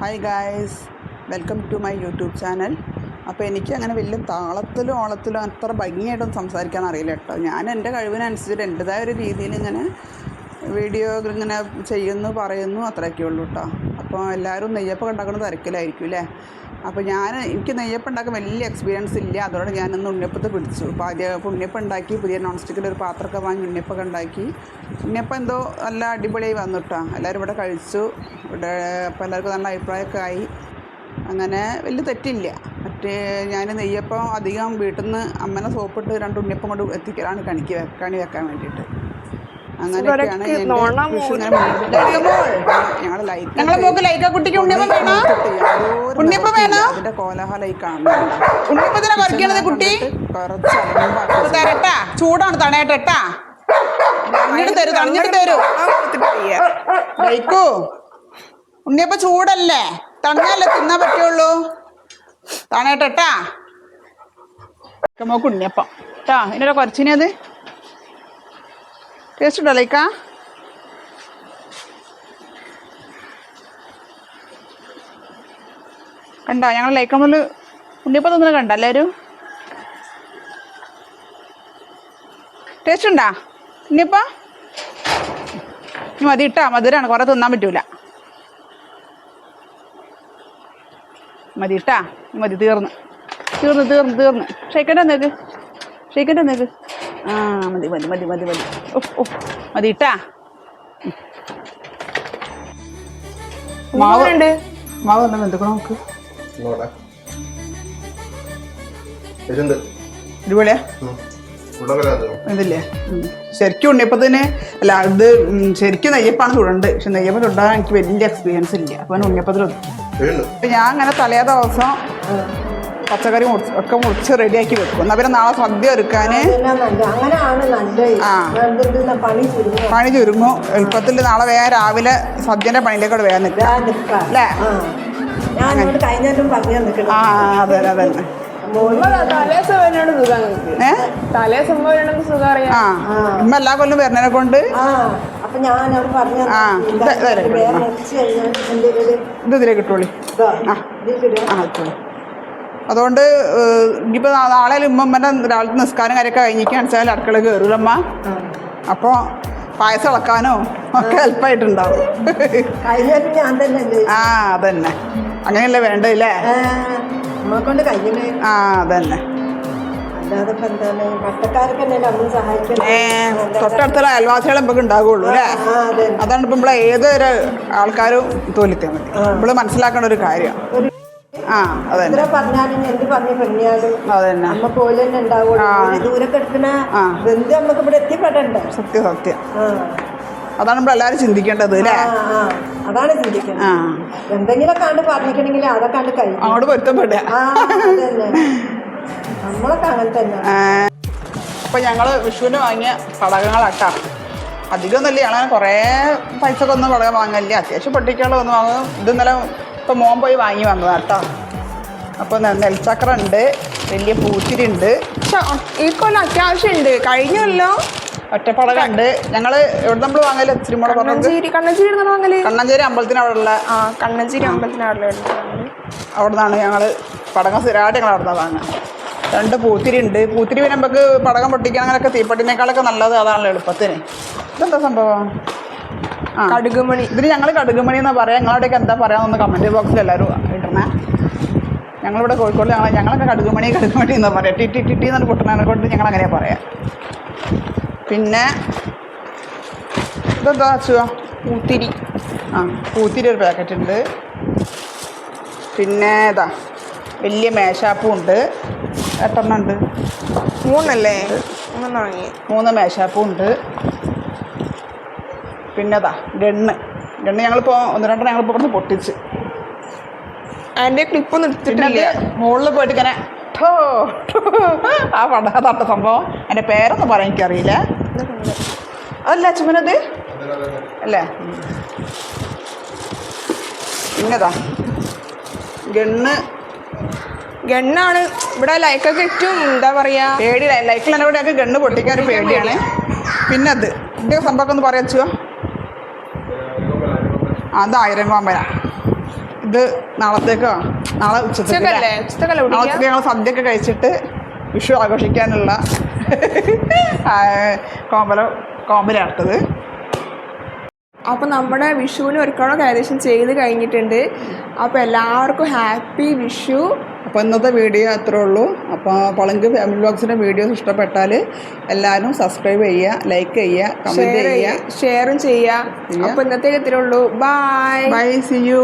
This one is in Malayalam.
Hi guys, welcome to my YouTube channel. അപ്പോൾ എനിക്ക് അങ്ങനെ വലിയ താളത്തിലും ഓളത്തിലും അത്ര ഭംഗിയായിട്ടൊന്നും സംസാരിക്കാൻ അറിയില്ല കേട്ടോ. ഞാൻ എൻ്റെ കഴിവിനനുസരിച്ച് എൻ്റെതായ ഒരു രീതിയിൽ ഇങ്ങനെ വീഡിയോ ഇങ്ങനെ ചെയ്യുന്നു പറയുന്നു അത്രയൊക്കെ ഉള്ളൂ കേട്ടോ. അപ്പോൾ എല്ലാവരും നെയ്യപ്പം ഉണ്ടാക്കുന്ന തിരക്കിലായിരിക്കും അല്ലേ. അപ്പോൾ എനിക്ക് നെയ്യപ്പം ഉണ്ടാക്കാൻ വലിയ എക്സ്പീരിയൻസ് ഇല്ല. അതോടെ ഞാനൊന്ന് ഉണ്ണിയപ്പത്തെ പിടിച്ചു. അപ്പോൾ ആദ്യം ഉണ്ണിയപ്പം ഉണ്ടാക്കി, പുതിയ നോൺ സ്റ്റിക്കിൻ്റെ ഒരു പാത്രമൊക്കെ വാങ്ങി ഉണ്ണിയപ്പൊക്കെ ഉണ്ടാക്കി. ഉണ്ണിയപ്പം എന്തോ നല്ല അടിപൊളിയായി വന്നു കേട്ടോ. എല്ലാവരും ഇവിടെ കഴിച്ചു. അപ്പോൾ എല്ലാവർക്കും നല്ല അഭിപ്രായമൊക്കെ ആയി. അങ്ങനെ വലിയ തെറ്റില്ല. ഞാൻ നെയ്യപ്പം അധികം വീട്ടിൽ നിന്ന് അമ്മനെ സോപ്പിട്ട് 2 ഉണ്ണിയപ്പം കൊണ്ട് എത്തിക്കലാണ് കണി വെക്കാൻ വേണ്ടിയിട്ട്. അങ്ങനെയൊക്കെയാണ് അതിന്റെ കോലാഹലമായി ചൂടാണ് തണേട്ടാ ഉണ്ണിയപ്പം ചൂടല്ലേ, തണുന്നല്ലേ തിന്നാൻ പറ്റുള്ളൂ. തണേട്ടാ മോക്ക് ഉണ്ണിയപ്പം ട്ടാ. ഇതിൻ്റെ കുറച്ചിനത് ടേസ്റ്റ് ഉണ്ടോ ലൈക്ക? കണ്ടോ ഞങ്ങൾ ലൈക്കമ്മല് ഉണ്ണിയപ്പം തിന്നത് കണ്ട എല്ലാവരും? ടേസ്റ്റ് ഉണ്ടാ ഉണ്ണിയപ്പം? ഇനി മതി ഇട്ടാ, മധുരമാണ്, കുറേ തിന്നാൻ പറ്റൂല. മതി ഇട്ടാ, മതി, തീർന്ന് ഷെയ്ക്കൻ്റെ നേക്ക് ആ മതി മതി മതി മതി മതി ഓ മതി ഇട്ടാ. മാവ് എന്താ എന്തൊക്കെ നോക്ക് ഇതുപോലെ ഇതില്ലേ ശരിക്കും ഉണ്ണിയപ്പത്തിന് അല്ല, ഇത് ശരിക്കും നെയ്യപ്പാണ് ചുടണ്ട്. പക്ഷെ നെയ്യപ്പം ചുടാൻ എനിക്ക് വലിയ എക്സ്പീരിയൻസ് ഇല്ല. അപ്പം ഉണ്ണിയപ്പത്തിലൊന്നും ഞാൻ അങ്ങനെ തലേ ദിവസം പച്ചക്കറി ഒക്കെ മുറിച്ച് റെഡിയാക്കി വെക്കും. എന്നാൽ പിന്നെ നാളെ സദ്യ ഒരുക്കാൻ പണി ചുരുങ്ങും. എളുപ്പത്തിൽ നാളെ വേഗം രാവിലെ സദ്യൻ്റെ പണിയിലേക്കോട് വേഗം നിൽക്കാം അല്ലേ? ആ അതെ അതന്നെ. ഇമ്മ എല്ലാ കൊല്ലം വരുന്നതിനെ കൊണ്ട് ഇത് ഇതിലേക്ക് ഇട്ടോളി. ഇട്ടോളി. അതുകൊണ്ട് ഇനിയിപ്പോൾ നാളെ ഉമ്മമ്മൻ്റെ രാവിലത്തെ നിസ്കാരം കാര്യമൊക്കെ കഴിഞ്ഞിരിക്കുകയാണ് വെച്ചാൽ അടുക്കള കയറൂലമ്മ. അപ്പോൾ പായസം ഇളക്കാനോ ഒക്കെ ഹെൽപ്പായിട്ടുണ്ടാവും. ആ അതന്നെ, അങ്ങനെയല്ലേ വേണ്ടല്ലേ? ആ അതന്നെ. തൊട്ടടുത്തുള്ള അയൽവാസികളെ നമുക്ക് ഉണ്ടാകുള്ളൂ അല്ലേ? അതാണ് ഇപ്പം നമ്മളെ ഏതൊരു ആൾക്കാരും തോലിത്താൻ മതി. നമ്മള് മനസ്സിലാക്കേണ്ട ഒരു കാര്യം. ആ അതന്നെ അതന്നെ സത്യം സത്യം. അതാണ് നമ്മൾ എല്ലാവരും ചിന്തിക്കേണ്ടത് അല്ലേ? അതാണ് ചിന്തിക്കുന്നത്. എന്തെങ്കിലും കണ്ട് പറഞ്ഞിട്ടുണ്ടെങ്കിൽ അതൊക്കെ കണ്ട് കഴിയും, അങ്ങോട്ട് പൊരുത്തപ്പെടുക. നമ്മളൊക്കെ അങ്ങനെ തന്നെ. അപ്പൊ ഞങ്ങള് വിഷുവിന് വാങ്ങിയ പടകങ്ങളാട്ടാ. അധികമൊന്നുമില്ല, ഞങ്ങൾ കുറേ പൈസക്ക് ഒന്നും പടകം വാങ്ങലില്ല. അത്യാവശ്യം പൊട്ടിക്കാനുള്ള ഒന്ന് വാങ്ങും. ഇത് ഇന്നലെ ഇപ്പം മോൻ പോയി വാങ്ങി വന്നതാട്ടോ. അപ്പോൾ നെൽച്ചക്ര ഉണ്ട്, വലിയ പൂത്തിരി ഉണ്ട്, ഈ കൊല്ലം അത്യാവശ്യം ഉണ്ട്. കഴിഞ്ഞല്ലോ ഒറ്റപ്പടകം ഉണ്ട്. ഞങ്ങൾ എവിടെ നമ്മൾ വാങ്ങല്? ഇച്ചിരിമൂടെ കണ്ണഞ്ചേരി അമ്പലത്തിന് അവിടെ ഉള്ള കണ്ണഞ്ചേരി അമ്പലത്തിന് അവിടെ നിന്നാണ് ഞങ്ങൾ പടകം സ്ഥിരമായിട്ട് ഞങ്ങൾ അവിടെ നിന്ന് വാങ്ങുക. 2 പൂത്തിരി ഉണ്ട്. പൂത്തിരി പിന്നെ നമുക്ക് പടകം പൊട്ടിക്കാൻ അങ്ങനെയൊക്കെ തീപ്പട്ടിനേക്കാളൊക്കെ നല്ലത് അതാണല്ലോ എളുപ്പത്തിന്. ഇതെന്താ സംഭവം? ആ കടുകുമണി. ഇതിന് ഞങ്ങൾ കടുകുമണി എന്നാ പറയാം. നിങ്ങളവിടെയൊക്കെ എന്താ പറയാമെന്നൊന്ന് കമൻറ്റ് ബോക്സിൽ എല്ലാവരും ഇടണേ. ഞങ്ങളിവിടെ കോഴിക്കോട് ഞങ്ങളൊക്കെ കടുകുമണി എന്നാ പറയാം. ടി എന്നൊരു പൊട്ടണനെ കൊണ്ട് ഞങ്ങൾ അങ്ങനെയാണ് പറയാം. പിന്നെ ഇതെന്താ അച്ചുവാ? പൂത്തിരി. ആ പൂത്തിരി ഒരു പാക്കറ്റ് ഉണ്ട്. പിന്നെ ഇതാ വലിയ മേശാപ്പും ഉണ്ട്. 8 ഉണ്ട്. 3 അല്ലേ? 3 മേശാപ്പും ഉണ്ട്. പിന്നെ അതാ ഗണ്ണ് ഞങ്ങളിപ്പോൾ 1-2 ഞങ്ങളിപ്പോൾ ഇവിടുന്ന് പൊട്ടിച്ച്. അതിൻ്റെ ക്ലിപ്പൊന്നും എടുത്തിട്ടില്ല. മുകളിൽ പോയിട്ട് ഇങ്ങനെ ആ പടാത്ത സംഭവം. എൻ്റെ പേരൊന്നും പറയാൻ എനിക്കറിയില്ല. അതല്ല അച്ഛനത് അല്ലേ? പിന്നെതാ ഗണ്ണാണ് ഇവിടെ ലൈക്കൊക്കെ ഏറ്റവും എന്താ പറയുക പേടി. ലൈക്കിൽ എൻ്റെ കൂടെയൊക്കെ ഗണ്ണ് പൊട്ടിക്കാൻ ഒരു പേടിയാണ്. പിന്നെ അത് ഇതിൻ്റെ സംഭവമൊക്കെ ഒന്ന് പറയാ വെച്ചോ. അത് 1000 കോമ്പന. ഇത് നാളത്തേക്കോ നാളെ ഉച്ചത്തേക്ക് നാളത്തേക്ക് ഞങ്ങൾ സദ്യയൊക്കെ കഴിച്ചിട്ട് വിഷു ആഘോഷിക്കാനുള്ള കോമ്പലാട്ടത്. അപ്പോൾ നമ്മുടെ വിഷുവിന് ഒരുക്കണമൊക്കെ ഏകദേശം ചെയ്ത് കഴിഞ്ഞിട്ടുണ്ട്. അപ്പോൾ എല്ലാവർക്കും ഹാപ്പി വിഷു. അപ്പോൾ ഇന്നത്തെ വീഡിയോ അത്രേ ഉള്ളൂ. അപ്പോൾ പളങ്ക് ഫാമിലി വ്ലോഗ്സിൻ്റെ വീഡിയോസ് ഇഷ്ടപ്പെട്ടാൽ എല്ലാവരും സബ്സ്ക്രൈബ് ചെയ്യുക, ലൈക്ക് ചെയ്യുക, കമൻറ്റ് ചെയ്യുക, ഷെയറും ചെയ്യുക. അപ്പോൾ ഇന്നത്തേക്ക് ഇത്രേ ഉള്ളൂ. Bye bye, see U.